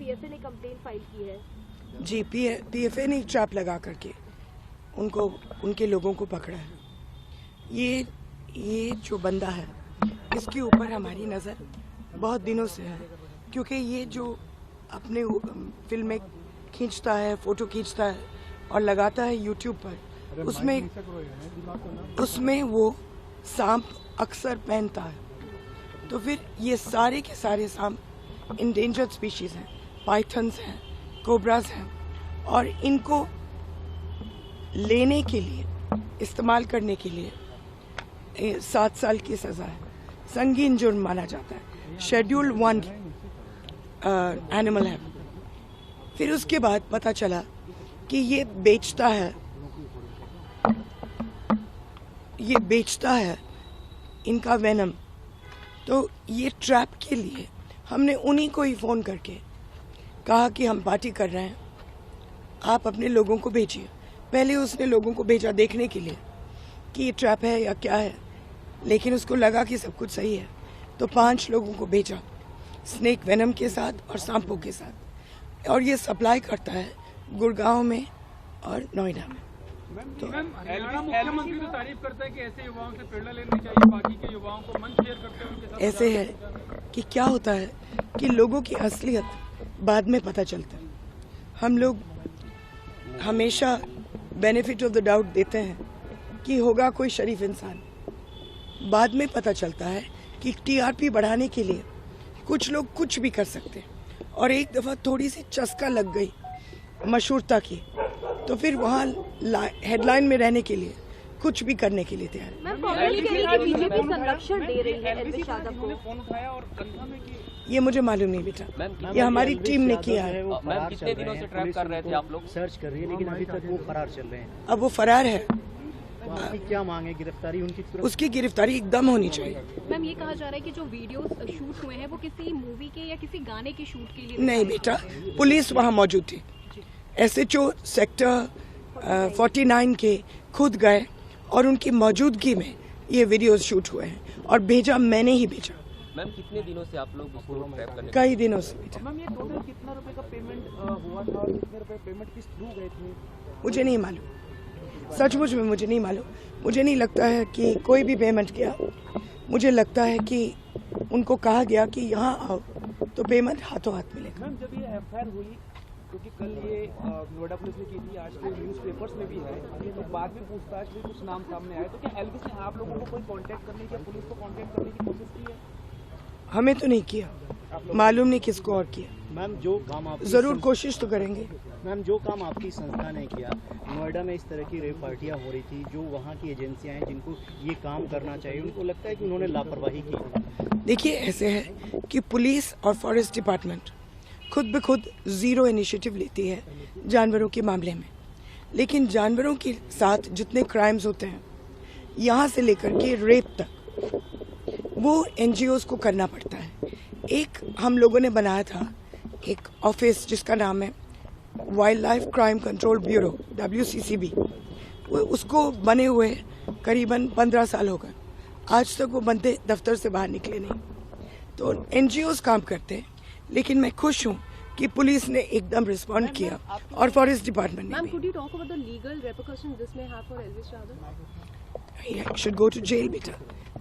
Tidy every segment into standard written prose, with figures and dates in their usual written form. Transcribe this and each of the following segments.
PFA ने complain file की है। जी, पीएफए ने ट्रैप लगा करके उनको उनके लोगों को पकड़ा है। ये जो बंदा है इसके ऊपर हमारी नज़र बहुत दिनों से है, क्योंकि ये जो अपने फिल्में खींचता है, फ़ोटो खींचता है और लगाता है यूट्यूब पर, उसमें वो सांप अक्सर पहनता है। तो फिर ये सारे के सारे सांप इंडेंजर्ड स्पीशीज़ हैं, पाइथन्स हैं, कोबराज हैं, और इनको लेने के लिए, इस्तेमाल करने के लिए 7 साल की सज़ा है, संगीन जुर्म माना जाता है, शेड्यूल 1 एनिमल है। फिर उसके बाद पता चला कि ये बेचता है इनका वेनम। तो ये ट्रैप के लिए हमने उन्हीं को ही फ़ोन करके कहा कि हम पार्टी कर रहे हैं, आप अपने लोगों को भेजिए। पहले उसने लोगों को भेजा देखने के लिए कि ये ट्रैप है या क्या है, लेकिन उसको लगा कि सब कुछ सही है, तो 5 लोगों को भेजा स्नेक वेनम के साथ और सांपों के साथ, और ये सप्लाई करता है गुड़गांव में और नोएडा में। तो मुख्यमंत्री तो तारीफ करता है कि ऐसे युवाओं से प्रेरणा लेनी चाहिए, बाकी के युवाओं को मंच शेयर करते हैं उनके साथ। ऐसे है कि क्या होता है कि लोगों की असलियत बाद में पता चलता है। हम लोग हमेशा बेनिफिट ऑफ द डाउट देते हैं कि होगा कोई शरीफ इंसान, बाद में पता चलता है कि टीआरपी बढ़ाने के लिए कुछ लोग कुछ भी कर सकते हैं, और एक दफ़ा थोड़ी सी चस्का लग गई मशहूरता की, तो फिर वहाँ हेडलाइन में रहने के लिए कुछ भी करने के लिए तैयार है। बीजेपी संरक्षण दे रही है एलविश यादव को। ये मुझे मालूम नहीं बेटा, ये हमारी टीम ने किया है। मैम, कितने दिनों से ट्रैप कर रहे थे आप लोग? सर्च कर रही है, लेकिन अभी तक वो फरार चल रहे हैं। अब वो फरार है, आपकी क्या मांग है? गिरफ्तारी उनकी तुरंत? उसकी गिरफ्तारी एकदम होनी चाहिए। मैम, ये कहा जा रहा है कि जो वीडियोस शूट हुए हैं वो किसी मूवी के या किसी गाने के शूट के लिए नहीं बेटा, पुलिस वहाँ मौजूद थी। SHO सेक्टर 49 के खुद गए और उनकी मौजूदगी में ये वीडियोस शूट हुए हैं, और भेजा मैंने ही भेजा। मैम, कितने दिनों से आप लोग इसको ट्रैप करने? कई दिनों से बेटा। मैम, ये टोटल कितना रुपए का पेमेंट हुआ था और कितने रुपए पेमेंट किस थ्रू गए थे? मुझे नहीं मालूम, सचमुच में मुझे नहीं मालूम। मुझे नहीं लगता है कि कोई भी पेमेंट किया। मुझे लगता है कि उनको कहा गया कि यहाँ आओ तो पेमेंट हाथों हाथ मिलेगा। मैम, जब ये एफआईआर हुई, क्योंकि कल ये नोएडा पुलिस ने की थी, आज तो न्यूज़पेपर्स में भी है, तो बाद में पूछताछ में कुछ नाम सामने आए, तो क्या एलविश ने आप लोगों को कोई कांटेक्ट करने की या पुलिस को कांटेक्ट करने की कोशिश की है? हमें तो नहीं किया, मालूम नहीं किसको और किया। मैम, जो काम आप जरूर कोशिश तो करेंगे। मैम, जो काम आपकी संस्था ने किया, नोएडा में इस तरह की रेप पार्टियां हो रही थी, जो वहाँ की एजेंसियां हैं जिनको ये काम करना चाहिए, उनको लगता है कि उन्होंने लापरवाही की। देखिए, ऐसे है कि पुलिस और फॉरेस्ट डिपार्टमेंट खुद ब खुद ज़ीरो इनिशिएटिव लेती है जानवरों के मामले में, लेकिन जानवरों के साथ जितने क्राइम्स होते हैं, यहाँ से लेकर के रेप तक, वो NGOs को करना पड़ता है। एक हम लोगों ने बनाया था एक ऑफिस जिसका नाम है wild life crime control bureau, WCCB। उसको बने हुए करीबन 15 साल हो गए, आज तक वो बंदे दफ्तर से बाहर निकले नहीं। तो NGOs काम करते हैं, लेकिन मैं खुश हूँ कि पुलिस ने एकदम रिस्पॉन्ड किया और फॉरेस्ट डिपार्टमेंट ने भी। Could you talk about the legal repercussions this may have for Elvish Yadav? He should go to jail, beta.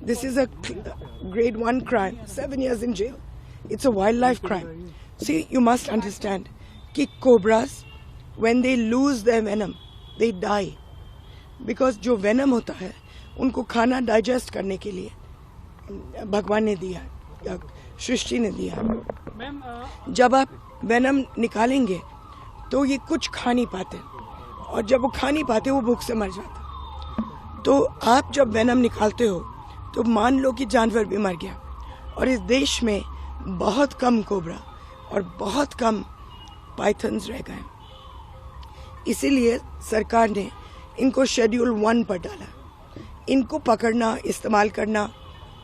This is a grade 1 crime, 7 years in jail. It's a wildlife crime. See, you must understand कि cobras, when they lose their venom, they die. Because जो venom होता है, उनको खाना digest करने के लिए भगवान ने दिया या सृष्टि ने दिया। जब आप वेनम निकालेंगे तो ये कुछ खा नहीं पाते, और जब वो खा नहीं पाते वो भूख से मर जाते। तो आप जब वेनम निकालते हो तो मान लो कि जानवर भी मर गया, और इस देश में बहुत कम कोबरा और बहुत कम पाइथन्स रह गए। इसीलिए सरकार ने इनको शेड्यूल 1 पर डाला। इनको पकड़ना, इस्तेमाल करना,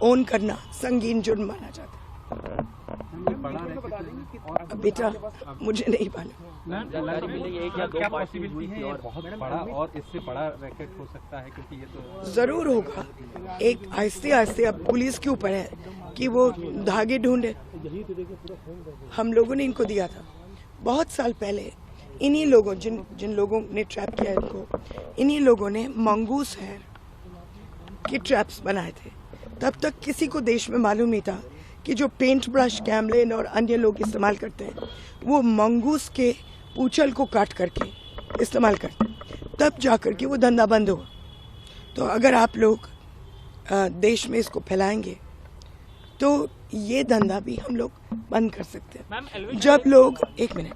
ओन करना संगीन जुर्म माना जाता है। बेटा, मुझे नहीं मालूम। जानकारी मिली है क्या 2 पार्टी हुई थी और बहुत बड़ा और इससे बड़ा रैकेट हो सकता है, क्योंकि ये तो जरूर होगा। एक आहिस्ते आहिस्ते अब पुलिस के ऊपर है कि वो धागे ढूंढे। हम लोगों ने इनको दिया था बहुत साल पहले इन्हीं लोगों जिन लोगों ने ट्रैप किया इनको, इन्हीं लोगों ने मंगूस हेयर के ट्रैप्स बनाए थे। तब तक किसी को देश में मालूम नहीं था कि जो पेंट ब्रश, कैमलिन और अन्य लोग इस्तेमाल करते हैं वो मंगूस के पूंछल को काट करके इस्तेमाल करते हैं। तब जाकर के वो धंधा बंद हुआ। तो अगर आप लोग देश में इसको फैलाएंगे तो ये धंधा भी हम लोग बंद कर सकते हैं। जब लोग, एक मिनट